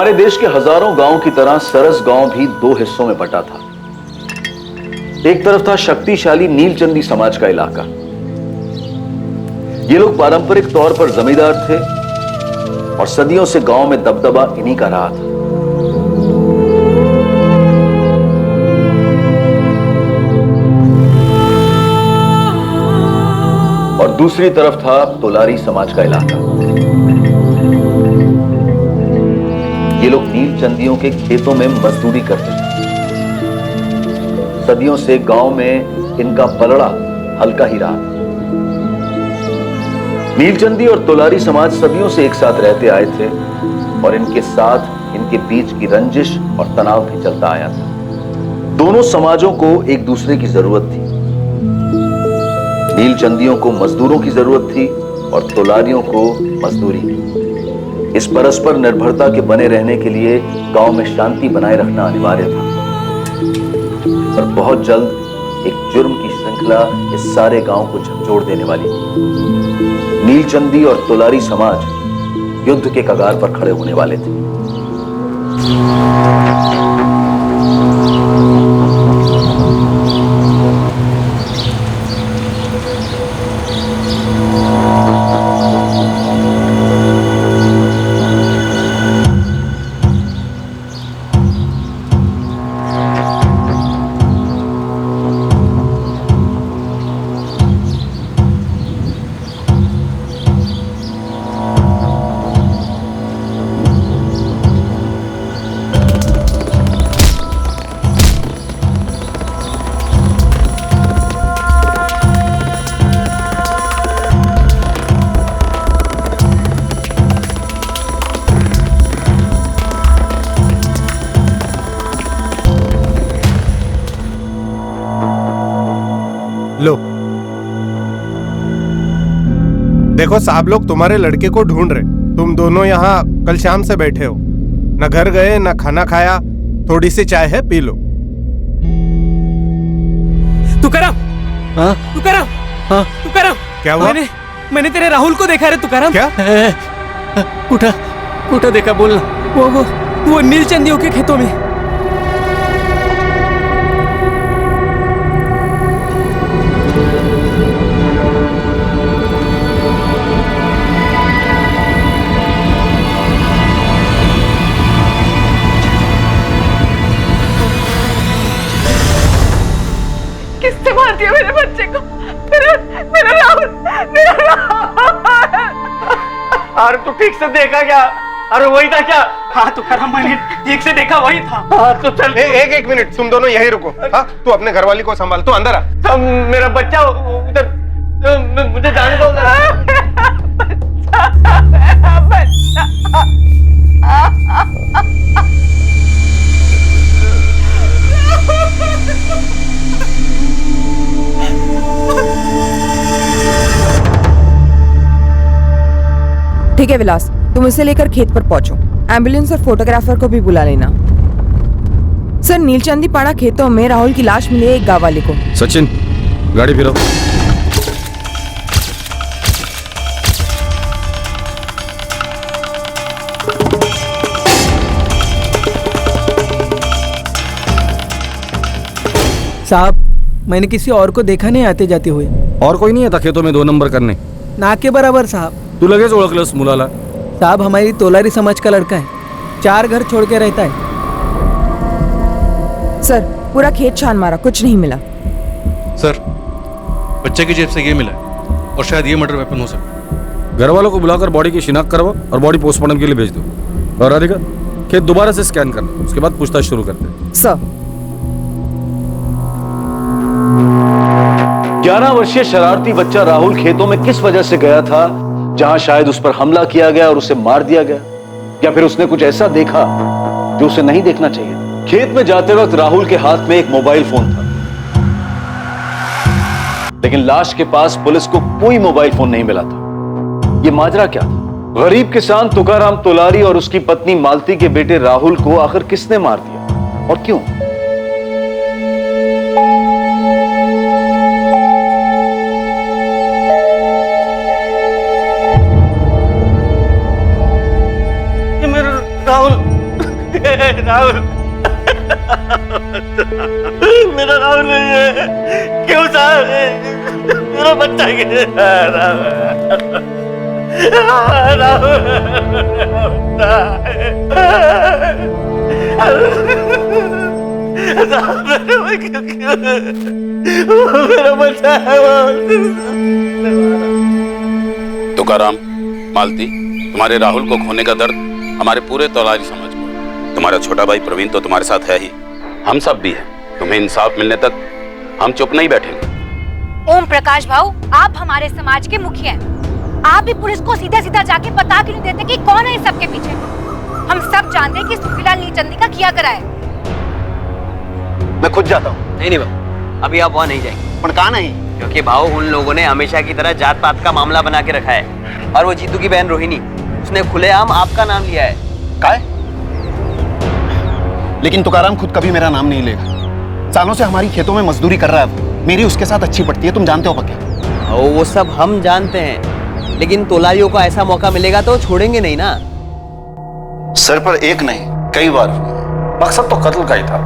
हमारे देश के हजारों गांवों की तरह सरस गांव भी दो हिस्सों में बटा था। एक तरफ था शक्तिशाली नीलचंदी समाज का इलाका। ये लोग पारंपरिक तौर पर जमींदार थे और सदियों से गांव में दबदबा इन्हीं का रहा था। और दूसरी तरफ था तोलारी समाज का इलाका। ये लोग नीलचंदियों के खेतों में मजदूरी करते थे। सदियों से गांव में इनका पलड़ा हल्का ही रहा। नीलचंदी और तोलारी समाज सदियों से एक साथ रहते आए थे और इनके साथ इनके बीच की रंजिश और तनाव भी चलता आया था। दोनों समाजों को एक दूसरे की जरूरत थी। नीलचंदियों को मजदूरों की जरूरत थी और तोलारियों को मजदूरी की। इस परस्पर निर्भरता के बने रहने के लिए गांव में शांति बनाए रखना अनिवार्य था। पर बहुत जल्द एक जुर्म की श्रृंखला इस सारे गांव को झकझोर देने वाली थी। नीलचंदी और तोलारी समाज युद्ध के कगार पर खड़े होने वाले थे। लो, देखो साहब लोग तुम्हारे लड़के को ढूंढ रहे। तुम दोनों यहाँ कल शाम से बैठे हो, न घर गए न खाना खाया। थोड़ी सी चाय है, पी लो। तुकाराम, हाँ? तुकाराम, हाँ? तुकाराम, क्या हुआ? मैंने तेरे राहुल को देखा रे तुकाराम। क्या? कुठं देखा, बोल ना। वो नीलचंदियों के खेतों में। किसने मार दिया मेरे बच्चे को? मेरा राहुल, मेरा राहुल। अरे तू ठीक से देखा क्या? अरे वही था क्या? हाँ तुकाराम, मैंने ठीक से देखा, वही था। हाँ तो चल। एक मिनट, तुम दोनों यहीं रुको। हाँ, तू अपने घरवाली को संभाल, तू अंदर आ। मेरा बच्चा उधर, मुझे जाने दो। ठीक है विलास, तुम इसे लेकर खेत पर पहुंचो। एम्बुलेंस और फोटोग्राफर को भी बुला लेना। सर, नीलचंदी पाड़ा खेतों में राहुल की लाश मिली है एक गांव वाले को। सचिन, गाड़ी फिरो। साहब, मैंने किसी और को देखा नहीं आते जाते हुए। और कोई नहीं आता खेतों में 2 नंबर करने? ना के बराबर साहब। तू लगेच ओळखलंस मुलाला? साहब, हमारी तोलारी समाज का लड़का है, 4 घर छोड़ के रहता है। सर, पूरा खेत छान मारा, कुछ नहीं मिला। सर, बच्चे की जेब से ये मिला है और शायद ये मर्डर वेपन हो सकता है। घर वालों को बुलाकर बॉडी की शिनाख्त करवाओ और बॉडी पोस्टमार्टम के लिए भेज दो। और राधिका, खेत दोबारा से स्कैन करना, उसके बाद पूछताछ शुरू करते हैं। सर। 11 वर्षीय शरारती बच्चा राहुल खेतों में किस वजह से गया था जहां शायद उस पर हमला किया गया और उसे मार दिया गया, या फिर उसने कुछ ऐसा देखा जो उसे नहीं देखना चाहिए। खेत में जाते वक्त राहुल के हाथ में एक मोबाइल फोन था, लेकिन लाश के पास पुलिस को कोई मोबाइल फोन नहीं मिला था। यह माजरा क्या था? गरीब किसान तुकाराम तोलारी और उसकी पत्नी मालती के बेटे राहुल को आखिर किसने मार दिया और क्यों? राहुल मेरा राहुल नहीं है, क्यों साहब मेरा बच्चा मेरा बच्चा है। तुकाराम, मालती, तुम्हारे राहुल को खोने का दर्द हमारे पूरे तौलारी समाज को। तुम्हारा छोटा भाई प्रवीण तो तुम्हारे साथ है ही, हम सब भी हैं। तुम्हें इंसाफ मिलने तक हम चुप नहीं बैठेंगे। ओम प्रकाश भाऊ, आप हमारे समाज के मुखिया हैं। आप भी पुलिस को सीधा सीधा जाके बता क्यों नहीं देते कि कौन है इस सब के पीछे? हम सब जानते हैं कि सुखीलाल नीलचंदी का किया करा है। मैं खुद जाता हूँ। नहीं भाऊ, अभी आप वहाँ नहीं जाएंगे। पर कहा नहीं? क्योंकि भाऊ उन लोगों ने हमेशा की तरह जात पात का मामला बना के रखा है, और वो जीतू की बहन रोहिणी, उसने खुलेआम आपका नाम लिया है। काय? लेकिन तुकाराम खुद कभी मेरा नाम नहीं लेगा। सालों से हमारी खेतों में मजदूरी कर रहा है वो। मेरी उसके साथ अच्छी पड़ती है, तुम जानते हो पक्के। वो सब हम जानते हैं, लेकिन तोलारियों को ऐसा मौका मिलेगा तो छोड़ेंगे नहीं ना। सर पर एक नहीं कई बार मकसद तो कत्ल का ही था,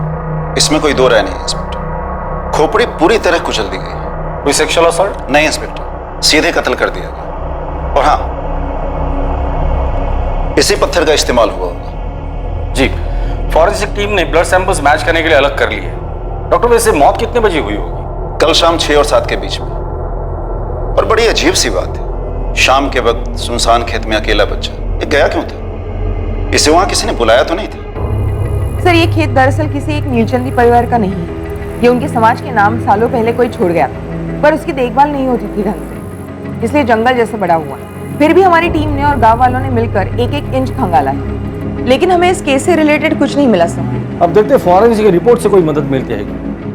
इसमें कोई दो राय नहीं। इंस्पेक्टर, खोपड़ी पूरी तरह कुचल दी गई। कोई सेक्सुअल असॉल्ट नहीं इंस्पेक्टर, सीधे कत्ल कर दिया गया। और हाँ, इसी पत्थर का इस्तेमाल हुआ होगा। जी, फॉरेंसिक टीम ने ब्लड सैंपल्स मैच करने के लिए अलग कर लिए। डॉक्टर, वैसे मौत कितने बजे हुई होगी? कल शाम 6 और 7 के बीच में। और बड़ी अजीब सी बात है, शाम के वक्त सुनसान खेत में अकेला बच्चा, ये गया क्यों था? इसे वहां किसी ने बुलाया तो नहीं था? सर, ये खेत दरअसल किसी एक नीलचंदी परिवार का नहीं है। ये उनके समाज के नाम सालों पहले कोई छोड़ गया था, पर उसकी देखभाल नहीं होती थी ढंग से, इसलिए जंगल जैसे बड़ा हुआ। फिर भी हमारी टीम ने और गांव वालों ने मिलकर एक एक इंच खंगाला है, लेकिन हमें इस केस से रिलेटेड कुछ नहीं मिला सर। अब देखते फॉरेंसिक रिपोर्ट से कोई मदद मिलती है,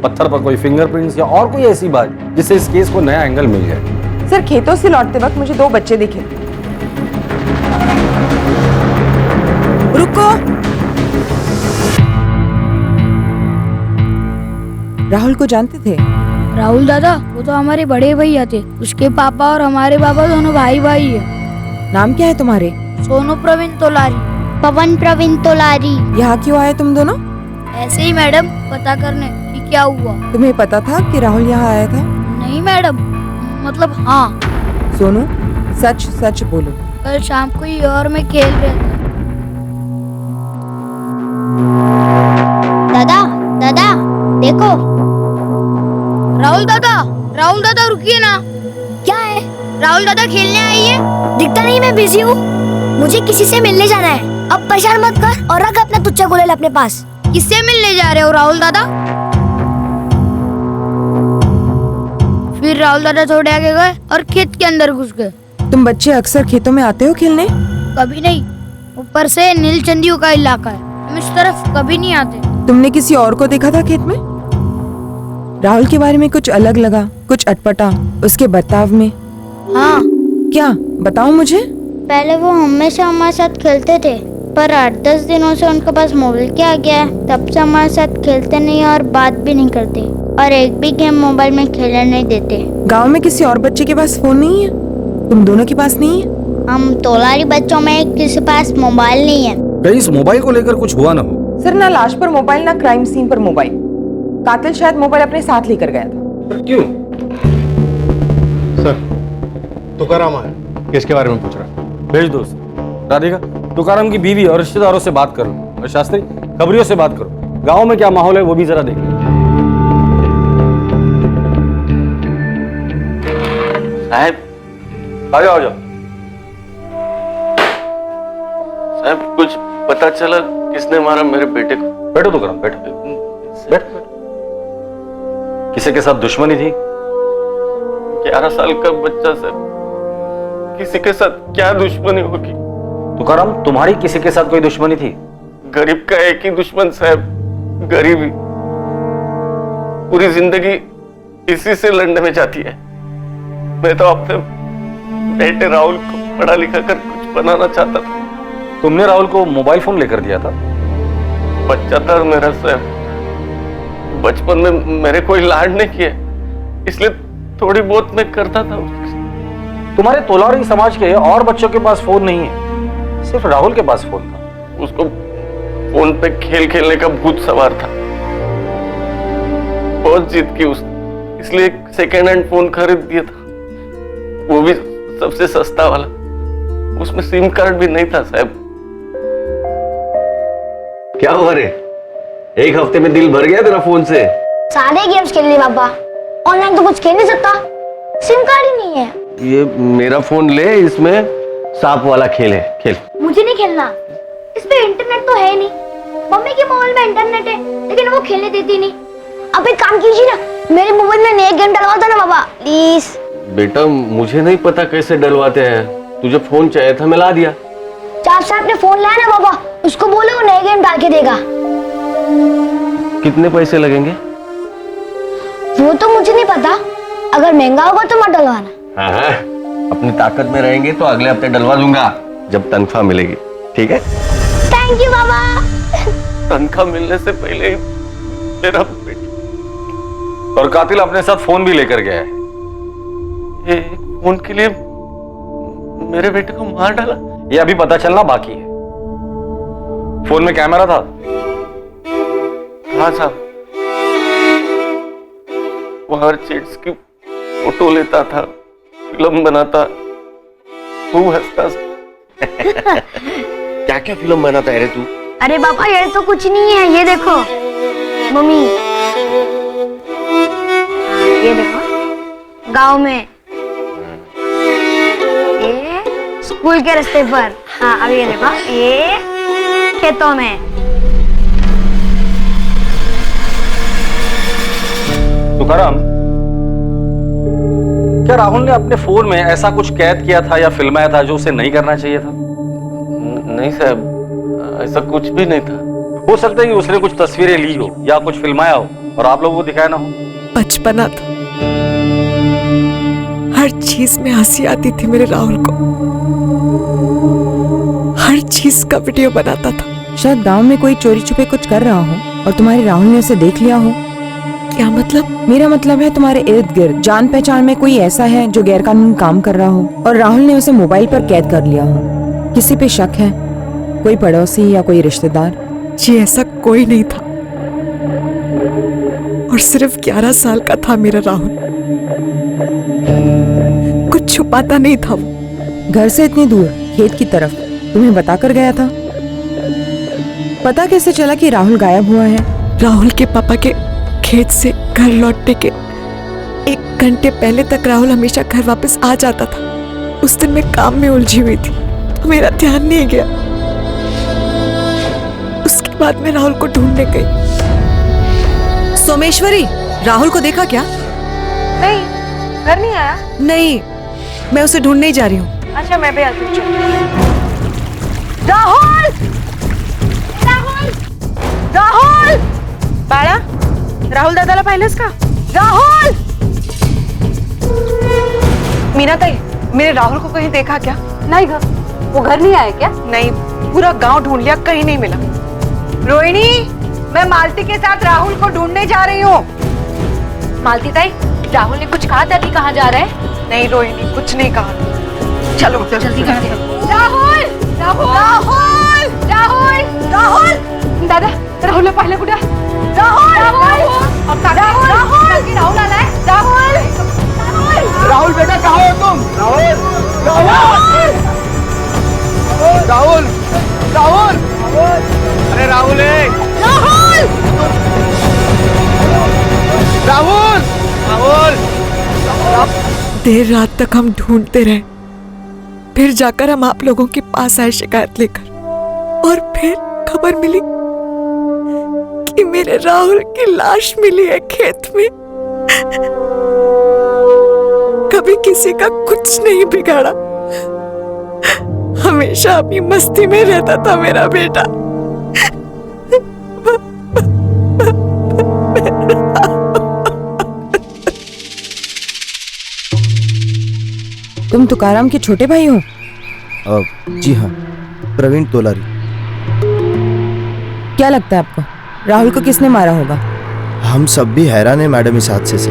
पत्थर पर कोई फिंगरप्रिंट्स या और कोई ऐसी बात जिससे इस केस को नया एंगल मिल जाए। सर, खेतों से लौटते वक्त मुझे 2 बच्चे दिखे। रुको, राहुल को जानते थे? राहुल दादा, वो तो हमारे बड़े भैया थे। उसके पापा और हमारे पापा दोनों भाई भाई है। नाम क्या है तुम्हारे? सोनू प्रवीण तोलारी। पवन प्रवीण तोलारी। यहाँ क्यों आए तुम दोनों? ऐसे ही मैडम, पता करने कि क्या हुआ। तुम्हें पता था कि राहुल यहाँ आया था? नहीं मैडम, मतलब हाँ। सोनू, सच सच बोलो। कल शाम को ही और मैं खेल रहे थे। दादा, दादा देखो। राहुल दादा रुकिए ना। क्या है? राहुल दादा खेलने आई है। दिखता नहीं, मैं बिजी हूँ, मुझे किसी से मिलने जाना है। अब परेशान मत कर और रख अपना तुच्चा गुलेल अपने पास। किससे मिलने जा रहे हो राहुल दादा? फिर राहुल दादा थोड़े आगे गए और खेत के अंदर घुस गए। तुम बच्चे अक्सर खेतों में आते हो खेलने? कभी नहीं, ऊपर से नीलचंदियों का इलाका है, हम इस तरफ कभी नहीं आते। तुमने किसी और को देखा था खेत में? राहुल के बारे में कुछ अलग लगा, कुछ अटपटा उसके बर्ताव में? हाँ। क्या, बताओ मुझे। पहले वो हमेशा हमारे साथ खेलते थे, पर 8-10 दिनों से उनके पास मोबाइल क्या आ गया है, तब से हमारे साथ खेलते नहीं और बात भी नहीं करते, और एक भी गेम मोबाइल में खेलने नहीं देते। गांव में किसी और बच्चे के पास फोन नहीं है? तुम दोनों के पास नहीं है? हम तोलारी बच्चों में किसी पास मोबाइल नहीं है। कहीं इस मोबाइल को लेकर कुछ हुआ ना हो? सर, ना लाश पर मोबाइल, ना क्राइम सीन पर मोबाइल। कातिल शायद मोबाइल अपने साथ लेकर गया था। क्यों? सर, तुकाराम आया, किसके बारे में पूछ रहा है? भेज दो उसे। राधिका, तुकाराम की बीवी और रिश्तेदारों से बात करो, और शास्त्री, खबरियों से बात करो। गांव में क्या माहौल है वो भी जरा देख लो। साहब, आ जाओ, आ जाओ। साहब, कुछ पता चला किसने मारा मेरे बेटे को? बैठो तुकाराम, बैठो, बैठ। किसी के साथ दुश्मनी थी? 11 साल का बच्चा सर, किसी के साथ क्या दुश्मनी होगी? तुकाराम, तुम्हारी किसी के साथ कोई दुश्मनी थी? गरीब का एक ही दुश्मन साहब, गरीबी। पूरी जिंदगी इसी से लड़ने में जाती है। मैं तो अपने बेटे राहुल को पढ़ा लिखा कर कुछ बनाना चाहता था। तुमने राहुल को मोबाइल फोन लेकर दिया था? बच्चा था मेरा साहब, बचपन में मेरे कोई लाड नहीं किए, इसलिए थोड़ी बहुत मैं करता था। तुम्हारे तोलारी समाज के और बच्चों के पास फोन नहीं है, सिर्फ राहुल के पास फोन था। उसको फोन पे खेल खेलने का भूत सवार था। बहुत जिद की उसने, इसलिए एक सेकेंड हैंड फोन खरीद दिया था, वो भी सबसे सस्ता वाला। उसमें सिम कार्ड भी नहीं था साहब। क्या हुआ रे? एक हफ्ते में दिल भर गया तेरा फोन से? सारे गेम्स खेल लिए पापा, ऑनलाइन तो कुछ खेल नहीं सकता, सिम कार्ड ही नहीं है। ये मेरा फोन ले, इसमें सांप वाला खेल है, खेल। मुझे नहीं खेलना, इस पे इंटरनेट तो है नहीं। मम्मी के मोबाइल में इंटरनेट है, लेकिन वो खेलने देती नहीं। अब एक काम कीजिए ना, मेरे मोबाइल में नया गेम डलवा दो ना पापा, प्लीज। बेटा मुझे नहीं पता कैसे डलवाते हैं, तुझे फोन चाहिए था मैं ला दिया। चाप साहब ने फोन लाया ना पापा, उसको बोलो वो नया गेम डाल के देगा। कितने पैसे लगेंगे? वो तो मुझे नहीं पता, अगर महंगा होगा तो मत डलवाना। हाँ, अपनी ताकत में रहेंगे तो अगले हफ्ते डलवा दूंगा जब तनख्वाह मिलेगी, ठीक है? थैंक यू बाबा। तनख्वाह मिलने से पहले ही मेरा और कातिल अपने साथ फोन भी लेकर गया है। ये फोन के लिए मेरे बेटे को मार डाला? ये अभी पता चलना बाकी है। फोन में कैमरा था? हाँ साहब, वो हर चीज की फोटो लेता था, फिल्म बनाता, खूब हंसता। क्या क्या फिल्म बनाता है रे तू? अरे पापा ये तो कुछ नहीं है, ये देखो मम्मी, ये देखो गांव में, ये स्कूल के रास्ते पर, हाँ अब ये देखो ये खेतों में। तुकाराम, क्या राहुल ने अपने फोन में ऐसा कुछ कैद किया था या फिल्माया था जो उसे नहीं करना चाहिए था? नहीं साहब, ऐसा कुछ भी नहीं था। हो सकता है कि उसने कुछ तस्वीरें ली हो या कुछ फिल्माया हो और आप लोगों को दिखाया ना हो। बचपना था, हर चीज में हंसी आती थी मेरे राहुल को, हर चीज का वीडियो बनाता था। शायद गांव में कोई चोरी छुपे कुछ कर रहा हो और तुम्हारे राहुल ने उसे देख लिया हो। क्या मतलब? मेरा मतलब है तुम्हारे इर्द गिर्द जान पहचान में कोई ऐसा है जो गैरकानूनी काम कर रहा हो और राहुल ने उसे मोबाइल पर कैद कर लिया हो। किसी पे शक है? कोई पड़ोसी या कोई रिश्तेदार? जी ऐसा कोई नहीं था, और सिर्फ 11 साल का था मेरा राहुल, कुछ छुपाता नहीं था वो। घर से इतनी दूर खेत की तरफ तुम्हें बताकर गया था? पता कैसे चला कि राहुल गायब हुआ है? राहुल के पापा के खेत से घर लौटने के 1 घंटे पहले तक राहुल हमेशा घर वापस आ जाता था। उस दिन मैं काम में उलझी हुई थी तो मेरा ध्यान नहीं गया। उसके बाद मैं राहुल को ढूंढने गई। सोमेश्वरी, राहुल को देखा क्या? नहीं, घर नहीं आया। नहीं, मैं उसे ढूंढने ही जा रही हूँ। अच्छा मैं भी आती हूँ। राहुल! राहुल! राहुल! बाळा, राहुल दादाला पाहिलंस का? राहुल! मीना ताई, मेरे राहुल को कहीं देखा क्या? नहीं घर, वो घर नहीं आया क्या? नहीं, पूरा गांव ढूंढ लिया, कहीं नहीं मिला। रोहिणी, मैं मालती के साथ राहुल को ढूंढने जा रही हूँ। मालती ताई, राहुल ने कुछ कहा था कि कहाँ जा रहे हैं? नहीं रोहिणी, कुछ नहीं कहा। चलो जल्दी करते हैं। राहुल! राहुल! राहुल! राहुल! राहुल! दादा, राहुल पाहिलं कुठे? राहुल! राहुल! राहुल! राहुल आलाय? राहुल! राहुल बेटा कहाँ हो तुम? राहुल! राहुल! राहुल! राहुल! अरे राहुल है! राहुल! राहुल! राहुल! देर रात तक हम ढूंढते रहे, फिर जाकर हम आप लोगों के पास आए शिकायत लेकर, और फिर खबर मिली कि मेरे राहुल की लाश मिली है खेत में। कभी किसी का कुछ नहीं बिगाड़ा, हमेशा अपनी मस्ती में रहता था मेरा बेटा। तुम तुकाराम के छोटे भाई हो? जी हाँ, प्रवीण तोलारी। क्या लगता है आपको राहुल को किसने मारा होगा? हम सब भी हैरान है मैडम इस हादसे से,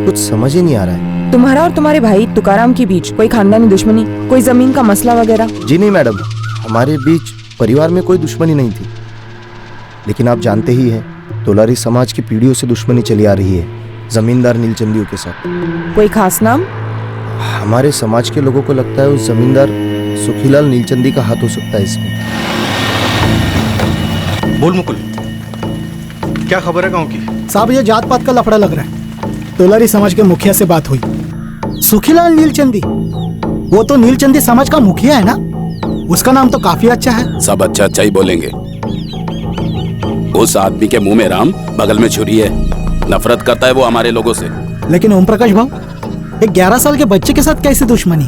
कुछ समझ ही नहीं आ रहा है। तुम्हारा और तुम्हारे भाई तुकाराम के बीच कोई खानदानी दुश्मनी, कोई जमीन का मसला वगैरह? जी नहीं मैडम, हमारे बीच परिवार में कोई दुश्मनी नहीं थी। लेकिन आप जानते ही हैं तोलारी समाज की पीढ़ियों से दुश्मनी चली आ रही है जमींदार नीलचंदियों के साथ। कोई खास नाम? हमारे समाज के लोगों को लगता है उस जमींदार सुखीलाल नीलचंदी का हाथ हो सकता है इसमें। बोल मुकुल, क्या खबर है गांव की? साहब ये जात पात का लफड़ा लग रहा है। तोलारी समाज के मुखिया से बात हुई। सुखीलाल नीलचंदी, वो तो नीलचंदी समाज का मुखिया है ना, उसका नाम तो काफी अच्छा है। सब अच्छा अच्छा ही बोलेंगे। उस आदमी के मुंह में राम, बगल में छुरी है। नफरत करता है वो हमारे लोगों से। लेकिन ओम प्रकाश भाऊ, एक 11 साल के बच्चे के साथ कैसी दुश्मनी?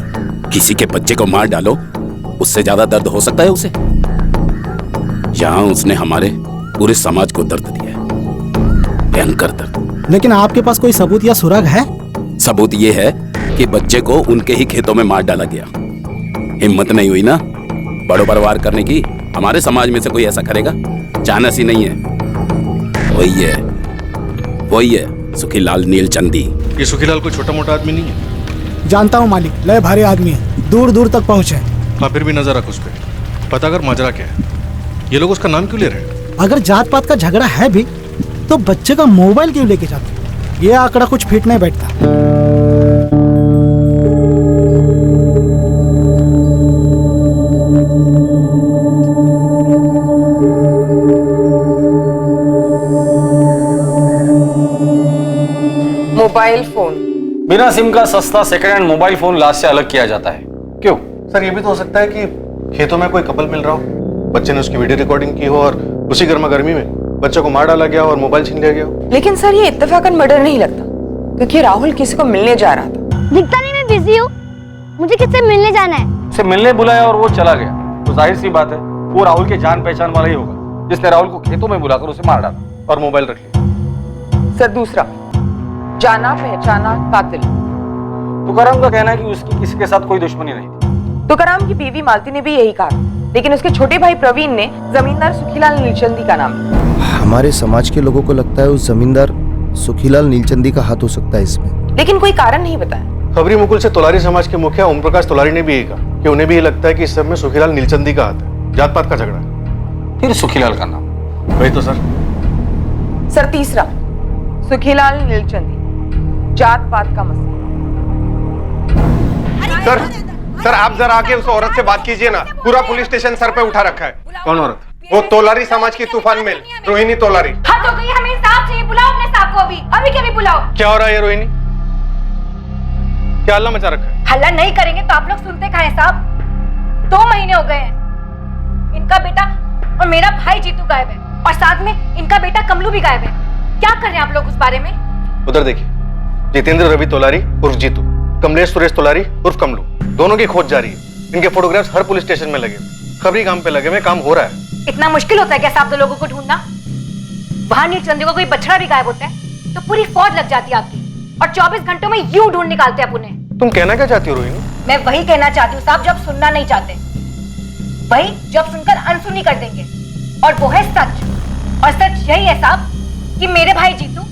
किसी के बच्चे को मार डालो, उससे ज्यादा दर्द हो सकता है उसे? यहाँ उसने हमारे पूरे समाज को दर्द दिया है, भयंकर दर्द। लेकिन आपके पास कोई सबूत या सुराग है? सबूत ये है कि बच्चे को उनके ही खेतों में मार डाला गया। हिम्मत नहीं हुई ना बड़ों पर वार करने की। हमारे समाज में से कोई ऐसा करेगा? चानस ही नहीं है। वही है सुखीलाल नीलचंदी। ये सुखीलाल कोई छोटा मोटा आदमी नहीं है। जानता हूँ मालिक, लय भारी आदमी है, दूर दूर तक पहुँचे। हाँ, फिर भी नजर रख उस पर, पता कर माजरा क्या है। ये लोग उसका नाम क्यों ले रहे हैं? अगर जात पात का झगड़ा है भी तो बच्चे का मोबाइल क्यों लेके जाते? ये आंकड़ा कुछ फिट नहीं बैठता। मोबाइल फोन, बिना सिम का सस्ता सेकंड हैंड मोबाइल फोन लाश से अलग किया जाता है। क्यों? सर ये भी तो हो सकता है कि खेतों में कोई कपल मिल रहा हो, बच्चे ने उसकी वीडियो रिकॉर्डिंग की हो और उसी गर्मा गर्मी में बच्चे को मार डाला गया और मोबाइल छीन लिया गया हो। लेकिन सर ये इत्तेफाकन मर्डर नहीं लगता, क्योंकि राहुल किसी को मिलने जा रहा था। दिखता नहीं मैं बिजी हूँ, मुझे किससे मिलने जाना है? उसे मिलने बुलाया और वो चला गया, तो जाहिर सी बात है वो राहुल के जान पहचान वाला ही होगा जिसने राहुल को खेतों में बुलाकर उसे मार डाला और मोबाइल रख लिया। सर दूसरा, जाना पहचाना कातिल। तुकाराम का कहना है कि उसकी किसी के साथ कोई दुश्मनी नहीं थी। तुकाराम की बीवी मालती ने भी यही कहा, लेकिन उसके छोटे भाई प्रवीण ने जमींदार सुखीलाल नीलचंदी का नाम लिया। हमारे समाज के लोगों को लगता है उस जमींदार सुखीलाल नीलचंदी का हाथ हो सकता है इसमें। लेकिन कोई कारण नहीं बताया। खबरी मुकुल से तोलारी समाज के मुखिया ओम प्रकाश तोलारी ने भी यही कहा कि उन्हें भी ये लगता है कि इस सब में सुखीलाल नीलचंदी का हाथ है। जात पात का झगड़ा है। फिर सुखीलाल का नाम? वही तो सर। सर तीसरा, सुखीलाल नीलचंदी, जात पात का मसला। सर आप जरा आके उस औरत से बात कीजिए ना, पूरा पुलिस स्टेशन सर पे उठा रखा है। कौन औरत? वो तोलारी समाज की तूफान मेल रोहिणी तोलारी। हद हो गई, हमें इंसाफ चाहिए। बुलाओ अपने साहब को, अभी के अभी बुलाओ। क्या हो रहा है ये रोहिणी? क्या हल्ला मचा रखा है? हल्ला नहीं करेंगे तो आप लोग सुनते कहाँ हैं साहब? 2 महीने हो गए हैं, इनका बेटा और मेरा भाई जीतू गायब है, और साथ में इनका बेटा कमलू भी गायब है। क्या कर रहे हैं आप लोग उस बारे में? उधर देखिए, जितेंद्र रवि तोलारी उर्फ जीतू, कमलेश सुरेश तोलारी उर्फ कमलू, दोनों की खोज जारी है। इनके फोटोग्राफ्स हर पुलिस स्टेशन में लगे, खबरी काम पे लगे हुए, काम हो रहा है। इतना मुश्किल होता है क्या साहब 2 लोगों को ढूंढना? वहां नीलचंदी को कोई बछड़ा भी गायब होता है तो पूरी फौज लग जाती है आपकी, और 24 घंटों में यूं ढूंढ निकालते हैं उन्हें। तुम कहना क्या चाहती हो रोहिणी? मैं वही कहना चाहती हूँ साहब जो आप सुनना नहीं चाहते, वही जो आप सुनकर अनसुनी कर देंगे, और वो है सच। और सच यही है साहब कि मेरे भाई जीतू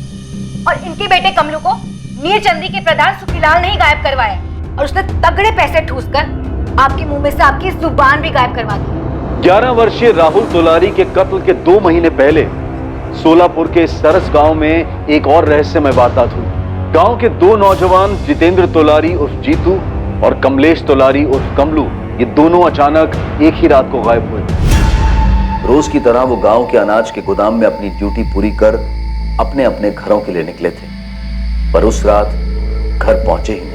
और इनके बेटे कमलू को नीलचंदी के प्रधान सुखीलाल ने ही गायब करवाया, और उसने तगड़े पैसे ठूसकर आपके मुंह में से आपकी जुबान भी गायब करवा दी। 11 वर्षीय राहुल तोलारी के कत्ल के 2 महीने पहले सोलापुर के सरस गांव में एक और रहस्यमय वारदात हुई। गांव के 2 नौजवान जितेंद्र तोलारी उर्फ जीतू और कमलेश तोलारी उर्फ कमलू, ये दोनों अचानक एक ही रात को गायब हुए। रोज की तरह वो गांव के अनाज के गोदाम में अपनी ड्यूटी पूरी कर अपने अपने घरों के लिए निकले थे, पर उस रात घर पहुंचे ही नहीं।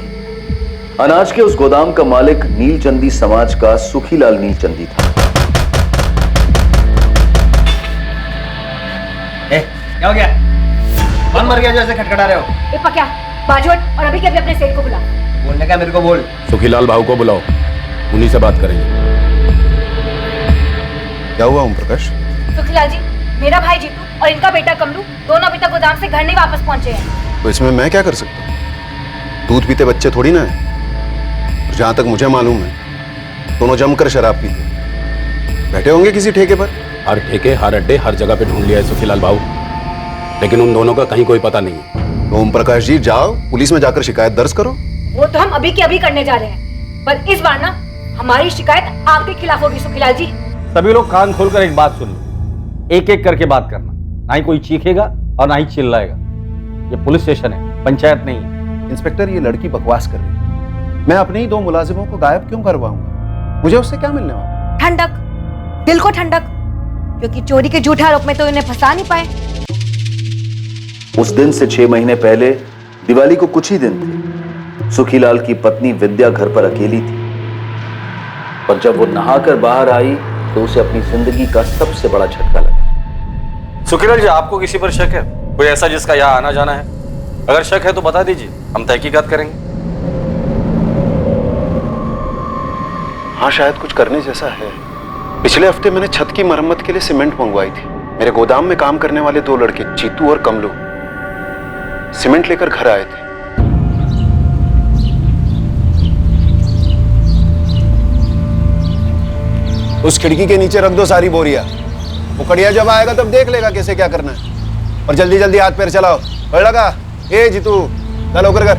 अनाज के उस गोदाम का मालिक नीलचंदी समाज का सुखीलाल नीलचंदी था। क्या हो गया? कौन मर गया जैसे खटखटा रहे हो? क्या बाजू हट, और अभी के अभी अपने सेठ को बुला। बोलने का मेरे को बोल। सुखीलाल भाऊ को बुलाओ, उन्हीं से बात करेंगे। क्या हुआ ओम प्रकाश? सुखीलाल जी, मेरा भाई जीतू और इनका बेटा कमलू दोनों अभी तक गोदाम से घर नहीं वापस पहुंचे हैं। तो इसमें मैं क्या कर सकता हूँ? दूध पीते बच्चे थोड़ी ना है। जहां तक मुझे मालूम है दोनों जमकर शराब पीते, बैठे होंगे किसी ठेके पर। हर ठेके, हर अड्डे, हर जगह पे ढूंढ लिया है सुखीलाल भाऊ, लेकिन उन दोनों का कहीं कोई पता नहीं है। तो ओम प्रकाश जी जाओ पुलिस में जाकर शिकायत दर्ज करो। वो तो हम अभी के अभी करने जा रहे हैं, पर इस बार ना हमारी शिकायत आपके खिलाफ होगी सुखीलाल जी। सभी लोग कान खोलकर एक बात सुन लो, एक एक करके बात करना, ना ही कोई चीखेगा और ना ही चिल्लाएगा। ये पुलिस स्टेशन है, पंचायत नहीं है। इंस्पेक्टर, ये लड़की बकवास कर रही है। मैं अपने ही 2 मुलाजिमों को गायब क्यों करवाऊंगा? मुझे उससे क्या मिलने वाला? ठंडक, दिल को ठंडक, क्योंकि चोरी के झूठे आरोप में तो इन्हें फंसा नहीं पाए। उस दिन से 6 महीने पहले दिवाली को कुछ ही दिन थे। सुखीलाल की पत्नी विद्या घर पर अकेली थी, पर जब वो नहाकर बाहर आई तो उसे अपनी जिंदगी का सबसे बड़ा झटका लगा। सुखीलाल जी, आपको किसी पर शक है? कोई ऐसा जिसका यहाँ आना जाना है? अगर शक है तो बता दीजिए, हम तहकीकात करेंगे। हाँ, शायद कुछ करने जैसा है। पिछले हफ्ते मैंने छत की मरम्मत के लिए सीमेंट मंगवाई थी। मेरे गोदाम में काम करने वाले 2 लड़के, जीतू और कमलू, सीमेंट लेकर घर आए थे। उस खिड़की के नीचे रख दो सारी बोरियां। वो कड़िया जब आएगा तब देख लेगा कैसे क्या करना है। और जल्दी जल्दी हाथ पैर चलाओ। बढ़ लगा। ए जीतू, चल होकर कर।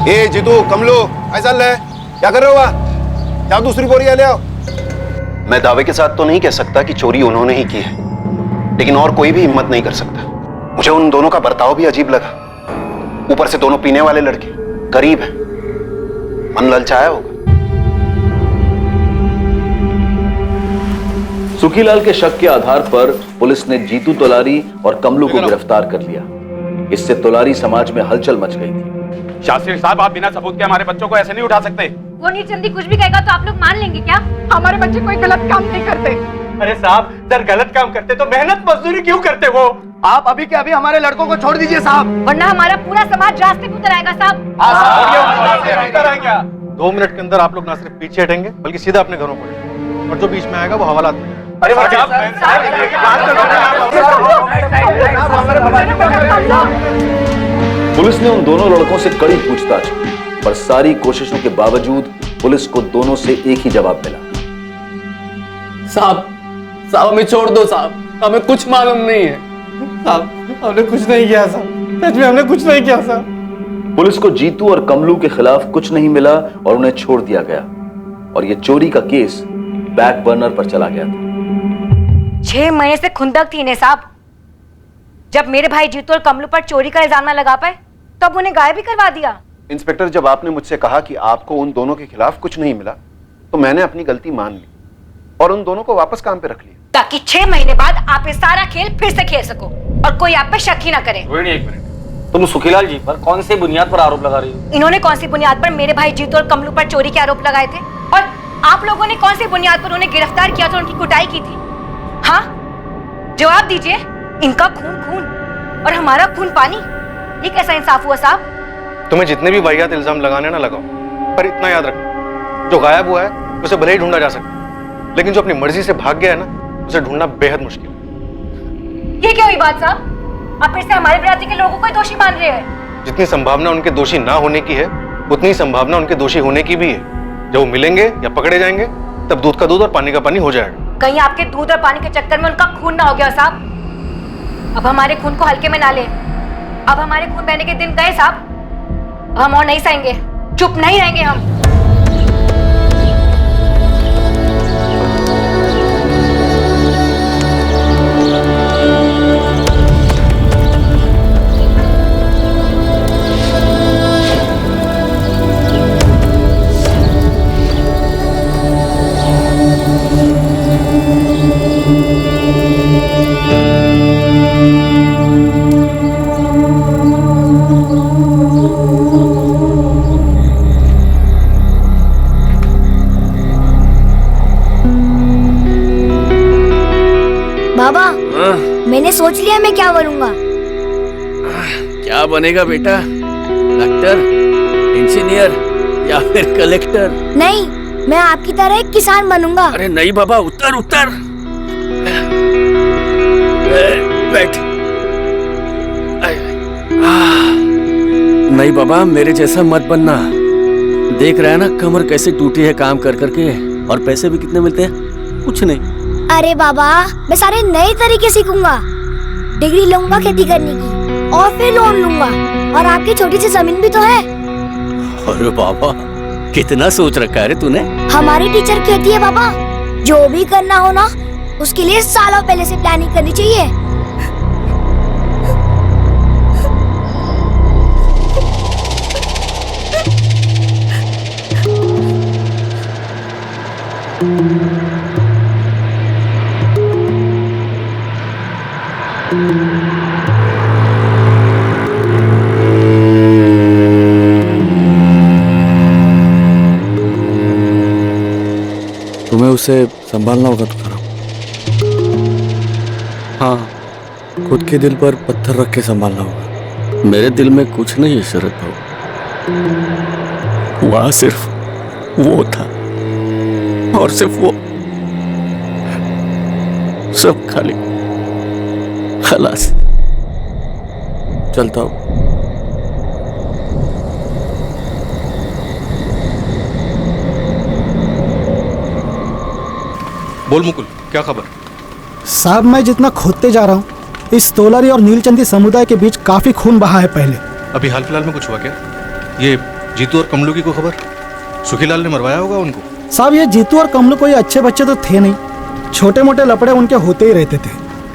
ए जीतू, कमलो, ऐसा ले, क्या कर रहे हो वहां? जाओ दूसरी बोरियां ले आओ। मैं दावे के साथ तो नहीं कह सकता कि चोरी उन्होंने ही की है, लेकिन और कोई भी हिम्मत नहीं कर सकता। मुझे उन दोनों का बर्ताव भी अजीब लगा। ऊपर से दोनों पीने वाले लड़के, गरीब हैं, मन ललचाया होगा। सुखीलाल के शक के आधार पर पुलिस ने जीतू तोलारी और कमलू को गिरफ्तार कर लिया। इससे तोलारी समाज में हलचल मच गई थी। शास्त्री साहब, आप बिना सबूत के हमारे बच्चों को ऐसे नहीं उठा सकते। वो नीलचंदी कुछ भी कहेगा तो आप लोग मान लेंगे क्या? हमारे बच्चे कोई गलत काम नहीं करते। अरे साहब, अगर गलत काम करते तो मेहनत मजदूरी क्यों करते वो? आप अभी के अभी हमारे लड़कों को छोड़ दीजिए साहब, वरना हमारा पूरा समाज रास्ते पे उतर आएगा साहब। 2 मिनट के अंदर आप लोग ना सिर्फ पीछे हटेंगे बल्कि सीधा अपने घरों को जाएंगे, और जो बीच में आएगा वो हवालात में। पुलिस ने उन दोनों लड़कों से कड़ी पूछताछ की, पर सारी कोशिशों के बावजूद पुलिस को दोनों से एक ही जवाब मिला। साहब, हमें छोड़ दो साहब, हमें कुछ मालूम नहीं है साहब, हमने कुछ नहीं किया साहब, सच में हमने कुछ नहीं किया साहब। पुलिस को जीतू और कमलू के खिलाफ कुछ नहीं मिला और उन्हें छोड़ दिया गया, और यह चोरी का केस बैक बर्नर पर चला गया था। 6 महीने से खुंदक थी इन्हें साहब। जब मेरे भाई जीतू और कमलू पर चोरी का इल्जाम न लगा पाए तब उन्हें गायब भी करवा दिया। इंस्पेक्टर, जब आपने मुझसे कहा कि आपको उन दोनों के खिलाफ कुछ नहीं मिला, तो मैंने अपनी गलती मान ली और उन दोनों को वापस काम पे रख लिया, ताकि 6 महीने बाद आप ये सारा खेल फिर से खेल सको और कोई आप पे शक ही ना करे। एक मिनट, तुम सुखीलाल जी पर कौन सी बुनियाद पर आरोप लगा रही हो? इन्होंने कौन सी बुनियाद पर मेरे भाई जीतू और कमलू पर चोरी के आरोप लगाए थे, और आप लोगों ने कौन सी बुनियाद पर उन्हें गिरफ्तार किया था, उनकी कुटाई की थी? हाँ, जवाब दीजिए। इनका खून खून और हमारा खून पानी, ये कैसा इंसाफ हुआ साहब? तुम्हें जितने भी वाहियात इल्जाम लगाने ना लगाओ, पर इतना याद रखना, जो गायब हुआ है उसे भले ही ढूंढा जा सकता है, लेकिन जो अपनी मर्जी से भाग गया है ना, उसे ढूंढना बेहद मुश्किल है। ये क्या हुई बात साहब? आप फिर से हमारे बरादरी के लोगों को ही दोषी मान रहे हैं। जितनी संभावना उनके दोषी ना होने की है, उतनी संभावना उनके दोषी होने की भी है। जब वो मिलेंगे या पकड़े जाएंगे, तब दूध का दूध और पानी का पानी हो जाएगा। कहीं आपके दूध और पानी के चक्कर में उनका खून ना हो गया साहब। अब हमारे खून को हल्के में ना ले। अब हमारे खून बहने के दिन गए साहब, हम और नहीं सहेंगे, चुप नहीं रहेंगे हम। बाबा, मैंने सोच लिया मैं क्या बनूंगा। क्या बनेगा बेटा? डॉक्टर, इंजीनियर या फिर कलेक्टर? नहीं, मैं आपकी तरह एक किसान बनूंगा। अरे नहीं बाबा, उतर उतर, बैठ। नहीं बाबा, मेरे जैसा मत बनना। देख रहा है ना कमर कैसे टूटी है काम कर करके, और पैसे भी कितने मिलते हैं? कुछ नहीं। अरे बाबा, मैं सारे नए तरीके सीखूंगा। डिग्री लूंगा खेती करने की, और फिर लोन लूंगा, और आपकी छोटी सी जमीन भी तो है। अरे बाबा, कितना सोच रखा है रे तूने। हमारी टीचर कहती है पापा, जो भी करना हो ना उसके लिए सालों पहले से प्लानिंग करनी चाहिए। तुम्हें उसे संभालना होगा तुकाराम। हाँ, खुद के दिल पर पत्थर रख के संभालना होगा। मेरे दिल में कुछ नहीं है शरद बाबू, वहां सिर्फ वो था और सिर्फ वो, सब खाली। खलास, चलता हूं। बोल मुकुल, क्या खबर? साहब, मैं जितना खोदते जा रहा हूँ इस तोलारी और नीलचंदी समुदाय के बीच काफी खून बहा है। पहले अभी हाल फिलहाल में कुछ हुआ क्या? ये जीतू और कमलू की कोई खबर? सुखीलाल ने मरवाया होगा उनको। साहब, ये जीतू और कमलू कोई अच्छे बच्चे तो थे नहीं, छोटे मोटे लपड़े उनके होते ही रहते थे।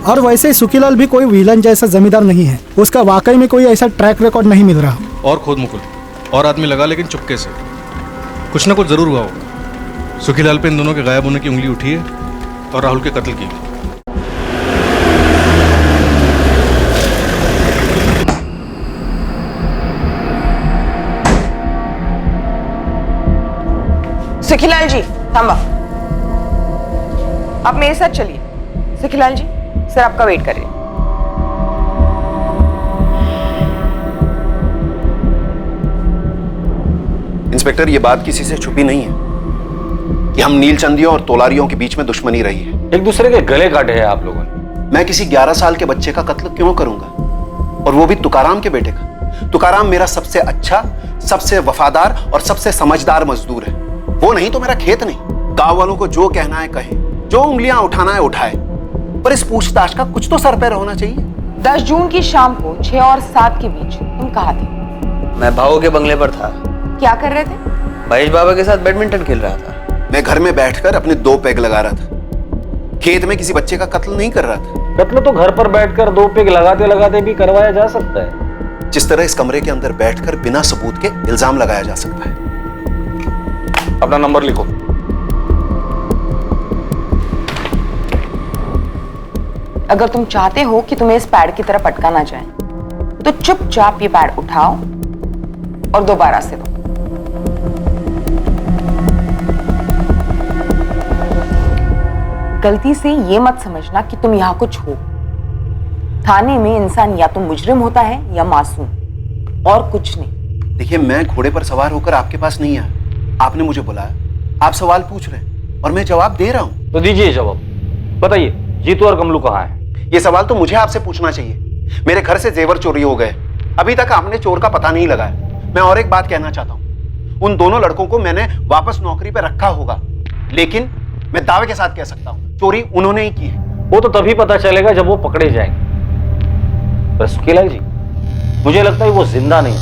और वैसे ही सुखीलाल भी कोई विलन जैसा जमींदार नहीं है, उसका वाकई में कोई ऐसा ट्रैक रिकॉर्ड नहीं मिल रहा। और खोद मुकुल, और आदमी लगा, लेकिन चुपके से। कुछ ना कुछ जरूर हुआ होगा। सुखीलाल पे इन दोनों के गायब होने की उंगली उठी है और राहुल के कत्ल की। सुखीलाल जी थामा, आप मेरे साथ चलिए। सुखीलाल जी, सर आपका वेट कर रहे हैं। इंस्पेक्टर, ये बात किसी से छुपी नहीं है कि हम नीलचंदियों और तोलारियों के बीच में दुश्मनी रही है। एक दूसरे के गले काटे हैं आप लोगों ने। मैं किसी 11 साल के बच्चे का कत्ल क्यों करूंगा, और वो भी तुकाराम के बेटे का। तुकाराम मेरा सबसे अच्छा, सबसे वफादार और सबसे समझदार मजदूर है। वो नहीं तो मेरा खेत नहीं। गांव वालों को जो कहना है कहे, जो उंगलियां उठाना है उठाए, पर इस पूछताछ का कुछ तो सर पैर होना चाहिए। 10 जून की शाम को 6 और 7 के बीच तुम कहाँ थे? मैं भाऊ के बंगले पर था। क्या कर रहे थे? महेश बाबा के साथ बैडमिंटन खेल रहा था। मैं घर में बैठकर अपने 2 पेग लगा रहा था। खेत में किसी बच्चे का कत्ल नहीं कर रहा था। कत्ल तो घर पर बैठकर 2 पेग लगाते लगाते भी करवाया जा सकता है। जिस तरह इस कमरे के अंदर बैठकर बिना सबूत के इल्जाम लगाया जा सकता है। अपना नंबर लिखो। अगर तुम चाहते हो कि तुम्हें इस पैड की तरफ अटका ना जाए, तो चुपचाप ये पैड उठाओ और दोबारा से दो। गलती से ये मत समझना कि तुम यहां कुछ हो। थाने में इंसान या तो मुजरिम होता है या मासूम, और कुछ नहीं। देखिए, मैं घोड़े पर सवार होकर आपके पास नहीं आया। आपने मुझे बुलाया, आप सवाल पूछ रहे हैं और मैं जवाब दे रहा हूं। तो दीजिए जवाब। बताइए, जीतू और कमलू कहाँ हैं? ये सवाल तो मुझे आपसे पूछना चाहिए। मेरे घर से जेवर चोरी हो गए, अभी तक आपने चोर का पता नहीं लगाया। मैं और एक बात कहना चाहता हूं, उन दोनों लड़कों को मैंने वापस नौकरी पर रखा होगा, लेकिन मैं दावे के साथ कह सकता हूं चोरी उन्होंने ही की है। वो तो तभी पता चलेगा जब वो पकड़े जाएंगे। पर सुखीलाल जी, मुझे लगता है वो जिंदा नहीं।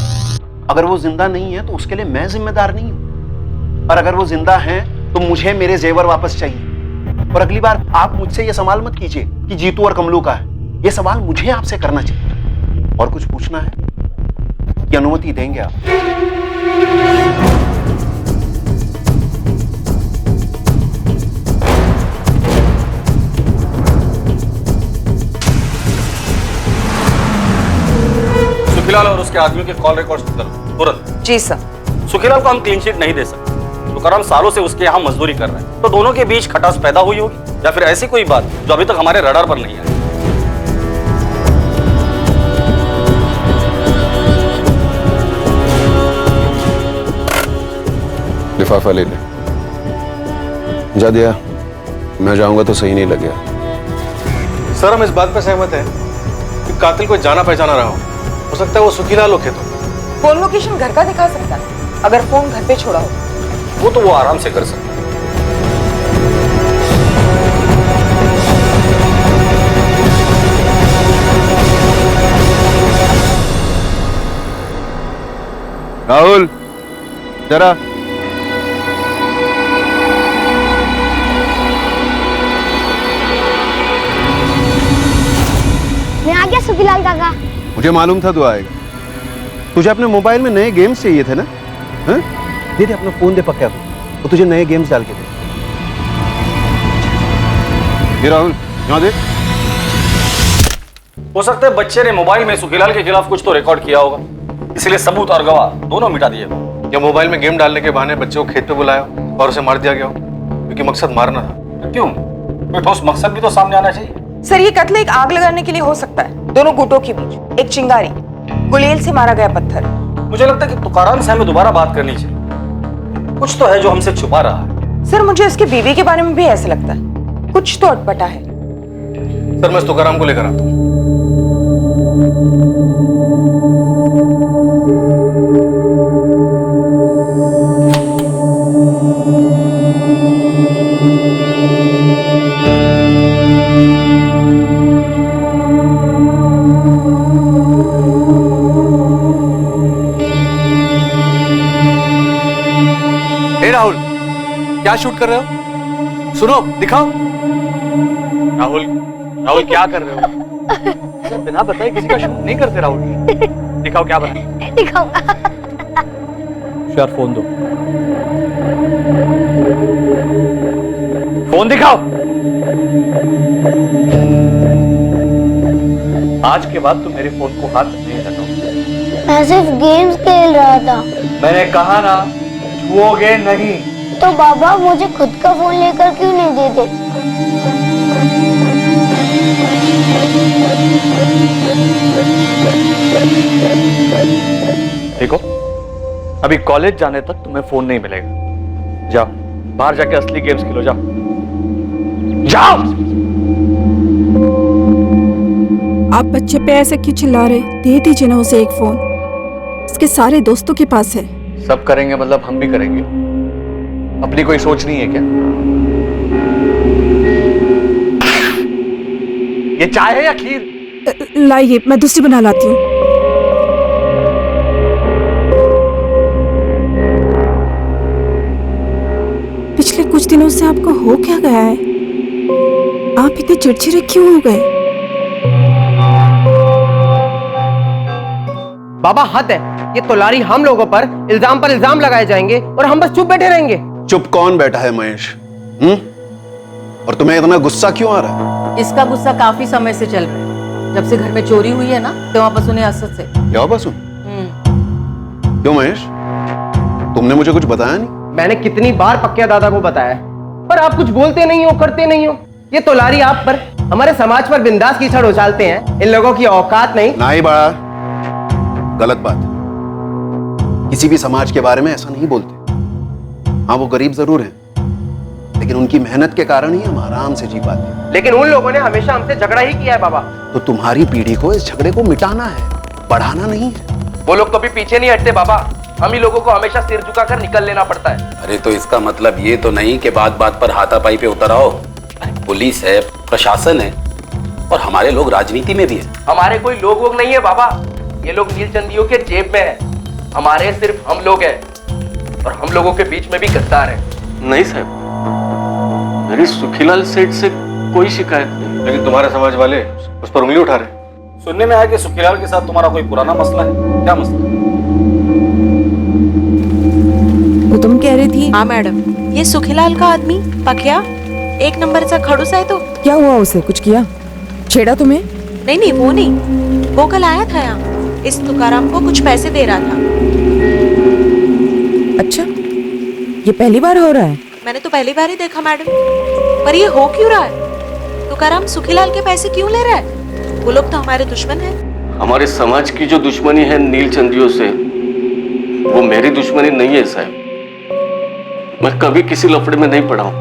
अगर वो जिंदा नहीं है तो उसके लिए मैं जिम्मेदार नहीं हूं, और अगर वो जिंदा है तो मुझे मेरे जेवर वापस चाहिए। और अगली बार आप मुझसे ये सवाल मत कीजिए कि जीतू और कमलू का है। ये सवाल मुझे आपसे करना चाहिए। और कुछ पूछना है कि अनुमति देंगे आप? सुखीलाल और उसके आदमियों के कॉल रिकॉर्ड्स करो तुरंत। जी सर। सुखीलाल को हम क्लीन शीट नहीं दे सकते। तुकाराम सालों से उसके यहाँ मजदूरी कर रहे हैं, तो दोनों के बीच खटास पैदा हुई होगी, या फिर ऐसी कोई बात जो अभी तक हमारे रडार पर नहीं आई। लिफाफा ले ले। जा दिया। मैं जाऊंगा तो सही नहीं लगेगा। सर, हम इस बात पर सहमत हैं कि कातिल कोई जाना पहचाना रहा हो सकता है वो सुखीलाल हो खेतों। फोन लोकेशन घर का दिखा सकता है, अगर फोन घर पे छोड़ा हो। वो तो वो आराम से कर सकता है। राहुल, जरा सुखीलाल काका। मुझे मालूम था तू आएगा। तुझे अपने मोबाइल में नए गेम्स चाहिए थे ना? हाँ? दे अपना फोन दे पक्का को, वो तुझे नए गेम्स डाल के दे। ये राहुल यहाँ देख। हो सकता है बच्चे ने मोबाइल में सुखीलाल के खिलाफ कुछ तो रिकॉर्ड किया होगा, इसलिए सबूत और गवाह दोनों मिटा दिए। या मोबाइल में गेम डालने के बहाने बच्चे को खेत पे बुलाया और उसे मार दिया गया हो, क्योंकि मकसद मारना था। क्यों? कोई ठोस मकसद भी तो सामने आना चाहिए। सर, ये कत्ल एक आग लगाने के लिए हो सकता है, दोनों गुटों के बीच एक चिंगारी, गुलेल से मारा गया पत्थर। मुझे लगता है कि तुकाराम से हमें दोबारा बात करनी चाहिए। कुछ तो है जो हमसे छुपा रहा है। सर, मुझे उसकी बीवी के बारे में भी ऐसा लगता है, कुछ तो अटपटा है। सर, मैं तुकाराम को लेकर आता हूँ। राहुल, क्या शूट कर रहे हो? सुनो, दिखाओ। राहुल, राहुल क्या कर रहे हो? सर, बिना बताए किसी का शूट नहीं करते राहुल। दिखाओ क्या बना। दिखाओ। यार फोन दो। फोन दिखाओ। आज के बाद तुम मेरे फोन को हाथ नहीं लगाओ। मैं सिर्फ गेम्स खेल रहा था। मैंने कहा ना, छुओगे नहीं। तो बाबा मुझे खुद का फोन लेकर क्यों नहीं देते? देखो, अभी कॉलेज जाने तक तुम्हें फोन नहीं मिलेगा। जाओ बाहर जाके असली गेम्स खेलो। जाओ जाओ। आप बच्चे पे ऐसे क्यों चिल्ला रहे? दे दीजिए ना उसे एक फोन, उसके सारे दोस्तों के पास है। सब करेंगे मतलब हम भी करेंगे। अपनी कोई सोच नहीं है क्या? ये चाय है या खीर? लाइए, मैं दूसरी बना लाती हूँ। पिछले कुछ दिनों से आपको हो क्या गया है? आप इतने चिड़चिड़े क्यों हो गए? बाबा हद है, ये तोलारी हम लोगों पर इल्जाम लगाए जाएंगे और हम बस चुप बैठे रहेंगे। चुप कौन बैठा है महेश? और तुम्हें इतना गुस्सा क्यों आ रहा है? इसका गुस्सा काफी समय से चल रहा है। जब से घर में चोरी हुई है ना, तो वापस उन्हें असद से। क्या वापस? क्यों महेश, तुमने मुझे कुछ बताया नहीं? मैंने कितनी बार पक्के दादा को बताया, पर आप कुछ बोलते नहीं हो, करते नहीं हो। ये तोलारी आप पर, हमारे समाज पर बिंदास कीचड़ उछालते हैं। इन लोगों की औकात नहीं। नहीं बड़ा गलत बात। किसी भी समाज के बारे में ऐसा नहीं बोलते। हाँ, वो गरीब जरूर हैं, लेकिन उनकी मेहनत के कारण ही हम आराम से जी पाते हैं। लेकिन उन लोगों ने हमेशा हमसे झगड़ा ही किया है बाबा। तो तुम्हारी पीढ़ी को इस झगड़े को मिटाना है, बढ़ाना नहीं है। वो लोग कभी पीछे नहीं हटते बाबा। हम ही लोगों को हमेशा सिर झुकाकर निकल लेना पड़ता है। अरे तो इसका मतलब ये तो नहीं कि बात बात पर हाथापाई पे उतर आओ। पुलिस है, प्रशासन है, और हमारे लोग राजनीति में भी है। हमारे कोई लोग वोग नहीं है बाबा, ये लोग नीलचंदियों के जेब में है। हमारे सिर्फ हम लोग हैं, और हम लोगों के बीच में भी गद्दार है। नहीं साहब, मेरी सुखीलाल सेठ से कोई शिकायत नहीं। लेकिन तुम्हारे समाज वाले उस पर उंगली उठा रहे। सुनने में आया कि सुखीलाल के साथ तुम्हारा कोई पुराना मसला है। क्या मसला? वो तुम कह रही थी। हाँ मैडम, ये सुखीलाल का आदमी पकिया एक नंबर सा खड़ूस है। तो क्या हुआ उसे? कुछ किया? छेड़ा तुम्हें? नहीं नहीं, वो नहीं। वो कल आया था यहाँ, इस तुकाराम को कुछ पैसे दे रहा था। अच्छा, ये पहली बार हो रहा है? मैंने तो पहली बार ही देखा मैडम। पर ये हो क्यों रहा है? तुकाराम सुखीलाल के पैसे क्यों ले रहा है? वो लोग तो हमारे दुश्मन हैं। हमारे समाज की जो दुश्मनी है नीलचंदियों से, वो मेरी दुश्मनी नहीं है साहब। मैं कभी किसी लफड़े में नहीं पड़ा हूं।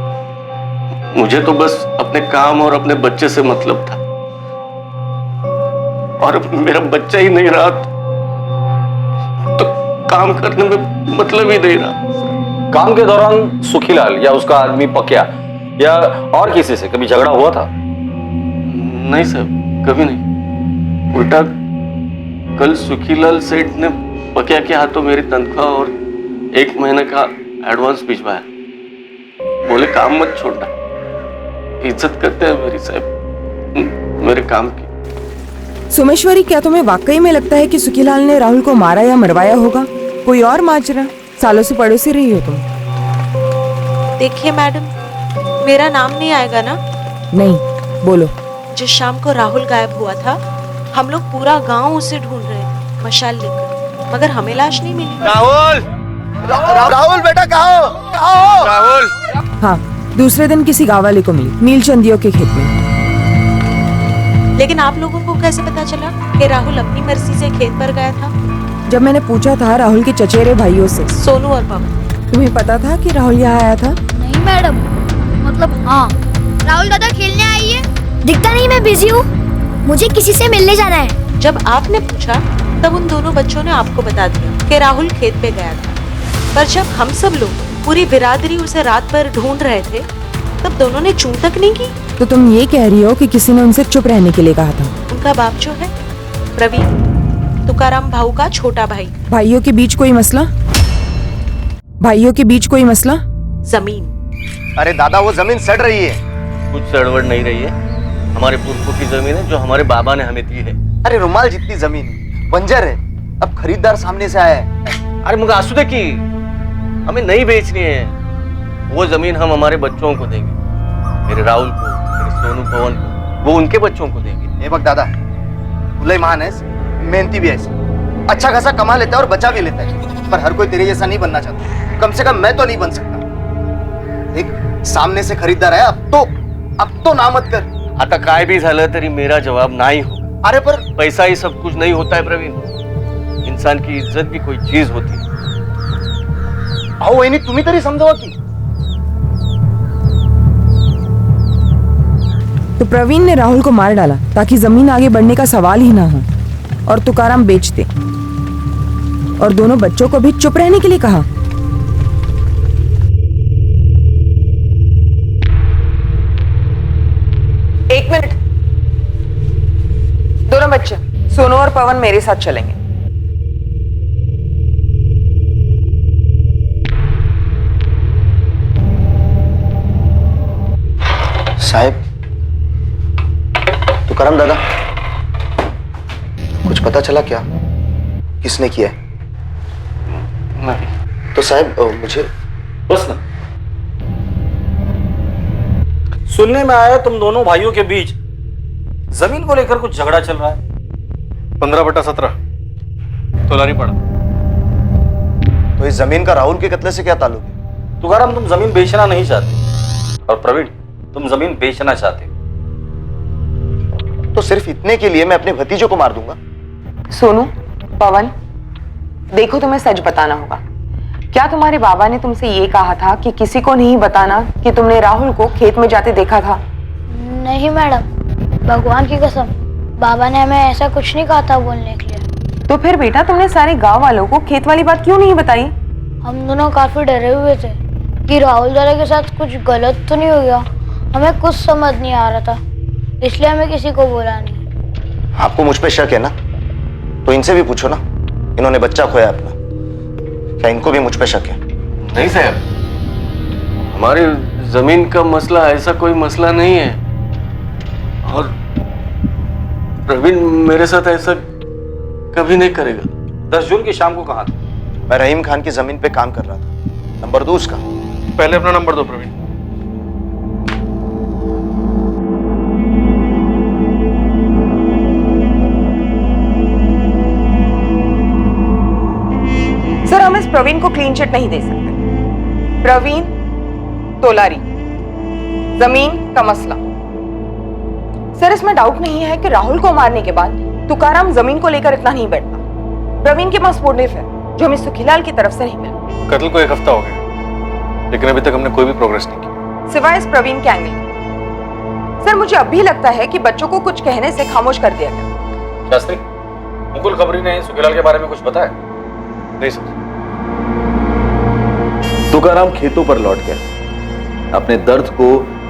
मुझे तो बस अपने काम और अपने बच्चे से मतलब था, और मेरा बच्चा ही नहीं रहा तो काम करने में मतलब ही नहीं रहा। काम के दौरान सुखीलाल या उसका आदमी पकिया या और किसी से कभी झगड़ा हुआ था? नहीं साहब, कभी नहीं। उल्टा कल सुखीलाल सेठ ने पकिया के हाथों मेरी तनख्वाह और 1 महीने का एडवांस भिजवाया। बोले काम मत छोड़ना, इज्जत करते हैं मेरी साहब, मेरे काम की। सोमेश्वरी, क्या तुम्हें वाकई में लगता है कि सुखीलाल ने राहुल को मारा या मरवाया होगा? कोई और माजरा? सालों से पड़ोसी रही हो तुम। देखिए मैडम, मेरा नाम नहीं आएगा ना? नहीं, बोलो। जिस शाम को राहुल गायब हुआ था, हम लोग पूरा गांव उसे ढूंढ रहे थे मशाल लेकर, मगर हमें लाश नहीं मिली। राहुल! राहुल बेटा कहाँ हो? राहुल! हाँ, दूसरे दिन किसी गाँव वाले को मिली, नीलचंदियों के खेत में। लेकिन आप लोगों को कैसे पता चला कि राहुल अपनी मर्जी से खेत पर गया था? जब मैंने पूछा था राहुल के चचेरे भाइयों से, सोनू और पवन। तुम्हें पता था कि राहुल यहाँ आया था? नहीं मैडम, मतलब हाँ। राहुल दादा खेलने आई है? दिखता नहीं, मैं बिजी हूँ, मुझे किसी से मिलने जाना है। जब आपने पूछा तब उन दोनों बच्चों ने आपको बता दिया कि राहुल खेत पे गया था, पर जब हम सब लोग पूरी बिरादरी उसे रात भर ढूंढ रहे थे तब दोनों ने चूं तक नहीं की। तो तुम ये कह रही हो कि किसी ने उनसे चुप रहने के लिए कहा था? उनका बाप जो है प्रवीण, तुकाराम भाऊ का छोटा भाई। भाइयों के बीच कोई मसला? भाइयों के बीच कोई मसला? जमीन। अरे दादा, वो जमीन सड़ रही है। कुछ सड़वड़ नहीं रही है, हमारे पुरखों की जमीन है जो हमारे बाबा ने हमें दी है। अरे रुमाल जितनी जमीन बंजर है, अब खरीदार सामने से आया है। अरे मुझे आंसू दे की हमें नहीं बेचनी है, वो जमीन हम हमारे बच्चों को देंगे, मेरे राहुल को, मेरे सोनू पवन को, वो उनके बच्चों को देंगे। ए बक दादा, भले महान है, मेहनती भी है, अच्छा खासा कमा लेता है और बचा भी लेता है, पर हर कोई तेरे जैसा नहीं बनना चाहता। कम से कम मैं तो नहीं बन सकता। देख, सामने से खरीदार है, अब तो ना मत कर। आता काय भी झालं तरी मेरा जवाब नाही हो। अरे पर पैसा ही सब कुछ नहीं होता है प्रवीण, इंसान की इज्जत भी कोई चीज होती है। अहो वहिनी, तुम्ही तरी समजावा की। तो प्रवीण ने राहुल को मार डाला ताकि जमीन आगे बढ़ने का सवाल ही ना हो, और तुकाराम बेच दे, और दोनों बच्चों को भी चुप रहने के लिए कहा। एक मिनट, दोनों बच्चे सोनू और पवन मेरे साथ चलेंगे। साहब, तुकाराम दादा, कुछ पता चला क्या किसने किया है? नहीं। तो साहब मुझे बस ना, सुनने में आया तुम दोनों भाइयों के बीच जमीन को लेकर कुछ झगड़ा चल रहा है। 15/17 तोलारी पड़ा। तो इस जमीन का राहुल के कत्ले से क्या ताल्लुक है? तुकाराम, तुम जमीन बेचना नहीं चाहते, और प्रवीण, तुम जमीन बेचना चाहते। तो सिर्फ इतने के लिए मैं अपने भतीजों को मार दूंगा? सोनू, पवन, देखो तुम्हें सच बताना होगा। क्या तुम्हारे बाबा ने तुमसे ये कहा था कि किसी को नहीं बताना कि तुमने राहुल को खेत में जाते देखा था? नहीं मैडम, भगवान की कसम, बाबा ने हमें ऐसा कुछ नहीं कहा था बोलने के लिए। तो फिर बेटा तुमने सारे गांव वालों को खेत वाली बात क्यों नहीं बताई? हम दोनों काफी डरे हुए थे कि राहुल दादा के साथ कुछ गलत तो नहीं हो गया। हमें कुछ समझ नहीं आ रहा था, इसलिए हमें किसी को बोला नहीं। आपको मुझ पे शक है ना? तो इनसे भी पूछो ना, इन्होंने बच्चा खोया अपना, क्या इनको भी मुझ पे शक है? नहीं साहब, हमारी जमीन का मसला ऐसा कोई मसला नहीं है, और प्रवीण मेरे साथ ऐसा कभी नहीं करेगा। 10 जून की शाम को कहा था? मैं रहीम खान की जमीन पे काम कर रहा था। नंबर दो उसका। पहले अपना नंबर दो प्रवीण। सर, हम इस प्रवीण को क्लीन चिट नहीं दे सकते। प्रवीण तोलारी, जमीन का मसला। सर, इसमें डाउट नहीं है कि राहुल को मारने के बाद तुकाराम जमीन को लेकर इतना नहीं बैठता। प्रवीण के पास मोटिव है जो हमें सुखीलाल की तरफ से नहीं मिला। कत्ल को 1 हफ्ता हो गया, लेकिन अभी तक हमने कोई भी प्रोग्रेस नहीं की, सिवाय इस प्रवीण के एंगल के। सर, मुझे अब भी लगता है कि बच्चों को कुछ कहने से खामोश कर दिया गया। शास्त्री, मुकुल खबरी ने सुखीलाल के बारे में कुछ बताया? नहीं सर। तुकाराम खेतों पर लौट गया। अपने दर्द को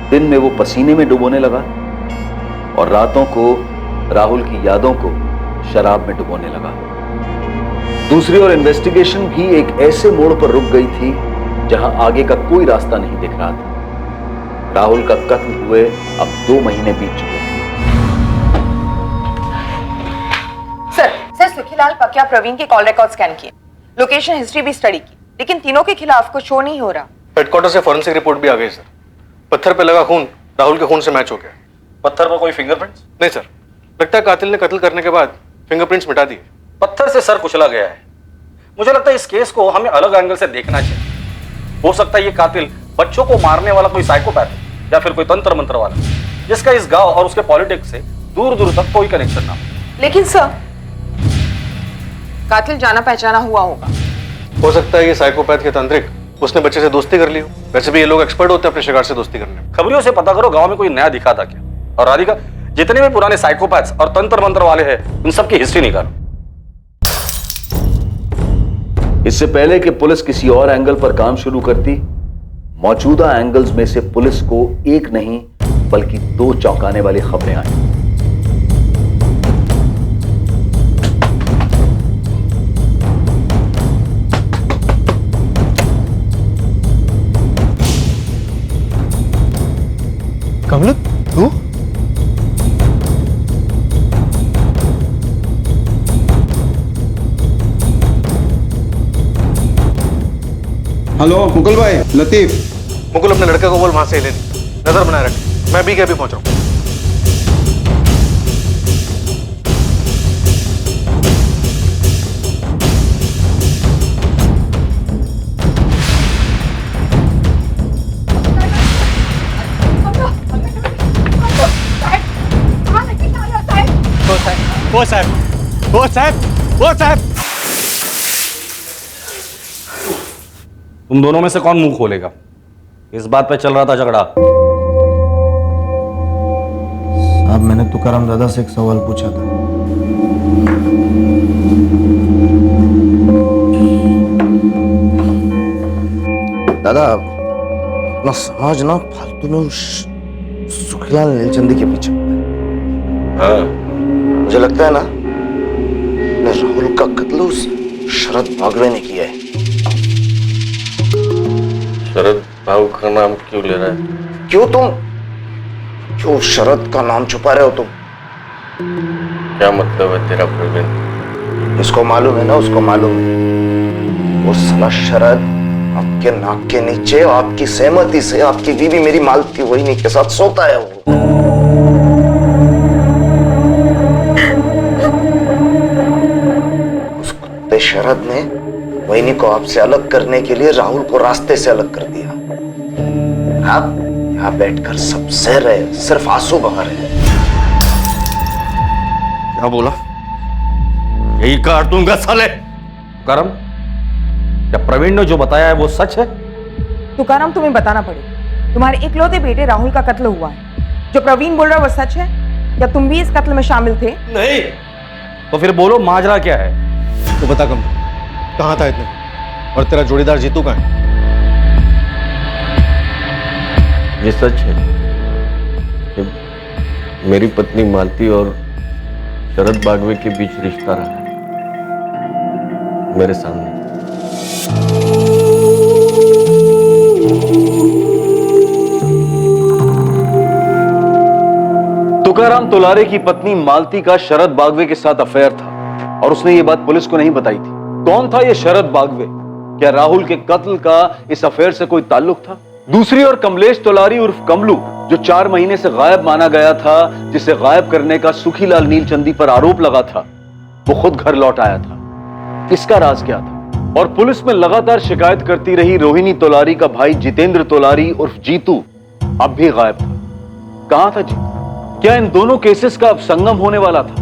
दिन में वो पसीने में डुबोने लगा, और रातों को राहुल की यादों को शराब में डुबोने लगा। दूसरी ओर इन्वेस्टिगेशन भी एक ऐसे मोड़ पर रुक गई थी जहां आगे का कोई रास्ता नहीं दिख रहा था। राहुल का कत्ल हुए अब 2 महीने बीत चुके थे। फिलहाल पक्या प्रवीण के कॉल रिकॉर्ड स्कैन किए, लोकेशन हिस्ट्री भी स्टडी की, लेकिन तीनों के खिलाफ कुछ शो नहीं हो रहा। हेडक्वार्टर से फॉरेंसिक रिपोर्ट भी आ गई सर। पत्थर पे लगा खून राहुल के खून से मैच हो गया। पत्थर पर कोई फिंगरप्रिंट्स? नहीं सर, लगता है कातिल ने कत्ल करने के बाद फिंगरप्रिंट्स मिटा दिए। पत्थर से सर कुचला गया है। मुझे लगता है इस केस को हमें अलग एंगल से देखना चाहिए। हो सकता है ये कातिल बच्चों को मारने वाला कोई साइकोपैथ है या फिर कोई तंत्र मंत्र वाला जिसका इस गांव और उसके पॉलिटिक्स से दूर दूर तक कोई कनेक्शन ना हो। लेकिन सर, कातिल जाना पहचाना हुआ होगा। हो सकता है ये साइकोपैथ के तांत्रिक, उसने बच्चे से दोस्ती कर ली हो। वैसे भी ये लोग एक्सपर्ट होते हैं अपने शिकार से दोस्ती करने में। खबरियों से पता करो गांव में कोई नया दिखा था क्या। और राधिका, जितने भी पुराने साइकोपैथ्स और तंत्र मंत्र वाले हैं उन सबकी हिस्ट्री निकालो। इससे पहले कि पुलिस किसी और एंगल पर काम शुरू करती, मौजूदा एंगल्स में से पुलिस को एक नहीं बल्कि 2 चौंकाने वाली खबरें आई। कमल, तू? हेलो मुकुल भाई, लतीफ। मुकुल अपने लड़के को बोल वहां से ले ली, नजर बनाए रखे। मैं भी पहुंच रहा हूं। वो साहब। तुम दोनों में से कौन मुंह खोलेगा? इस बात पे चल रहा था झगड़ा। साहब, मैंने तुकाराम दादा से एक सवाल पूछा था। दादा, अपना समाज ना फालतू में उस सुखीलाल नीलचंदी के पीछे पड़ा है। मुझे लगता है ना राहुल का कत्ल उस शरद बागवे ने किया है। शरद बाबू का नाम क्यों ले रहा है? क्यों शरद का नाम छुपा रहे हो तुम? क्या मतलब है तेरा प्रवीण? इसको मालूम है ना, उसको मालूम है। वो साला शरद आपके नाक के नीचे आपकी सहमति से आपकी बीवी मेरी मालती वहीनी के साथ सोता है। वो उस कुत्ते शरद ने वहीनी को आपसे अलग करने के लिए राहुल को रास्ते से अलग कर दिया। आप यहाँ बैठकर सब सह रहे, सिर्फ आंसू बहा रहे। क्या बोला? यही काट दूंगा साले। करम, क्या प्रवीण ने जो बताया है वो सच है? तुकाराम, तुम्हें बताना पड़ेगा। तुम्हारे इकलौते बेटे राहुल का कत्ल हुआ है। जो प्रवीण बोल रहा है वो सच है? क्या तुम भी इस कत्ल में शामिल थे? नहीं। तो फिर बोलो, माजरा क्या है? तो बता कम, कहाँ था इतने? और तेरा जोड़ीदार जीतू कहाँ है? ये सच है कि मेरी पत्नी मालती और शरद बागवे के बीच रिश्ता रहा है मेरे सामने। तुकाराम तोलारे की पत्नी मालती का शरद बागवे के साथ अफेयर था और उसने ये बात पुलिस को नहीं बताई थी। कौन था ये शरद बागवे? क्या राहुल के कत्ल का इस अफेयर से कोई ताल्लुक था? दूसरी ओर कमलेश तोलारी उर्फ कमलू, जो 4 महीने से गायब माना गया था, जिसे गायब करने का सुखीलाल नीलचंदी पर आरोप लगा था, वो खुद घर लौट आया था। इसका राज क्या था? और पुलिस में लगातार शिकायत करती रही रोहिणी तोलारी का भाई जितेंद्र तोलारी उर्फ जीतू अब भी गायब था। कहां था जीतू? क्या इन दोनों केसेस का अब संगम होने वाला था?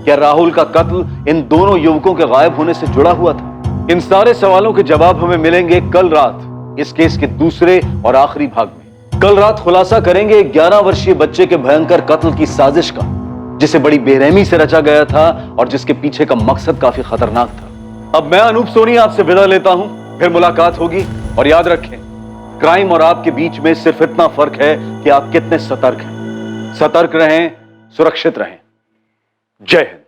क्या राहुल का कत्ल इन दोनों युवकों के गायब होने से जुड़ा हुआ था? इन सारे सवालों के जवाब हमें मिलेंगे कल रात इस केस के दूसरे और आखिरी भाग में। कल रात खुलासा करेंगे 11 वर्षीय बच्चे के भयंकर कत्ल की साजिश का, जिसे बड़ी बेरहमी से रचा गया था और जिसके पीछे का मकसद काफी खतरनाक था। अब मैं अनूप सोनी आपसे विदा लेता हूं, फिर मुलाकात होगी। और याद रखें, क्राइम और आपके बीच में सिर्फ इतना फर्क है कि आप कितने सतर्क हैं। सतर्क रहें, सुरक्षित रहें। जय हिंद।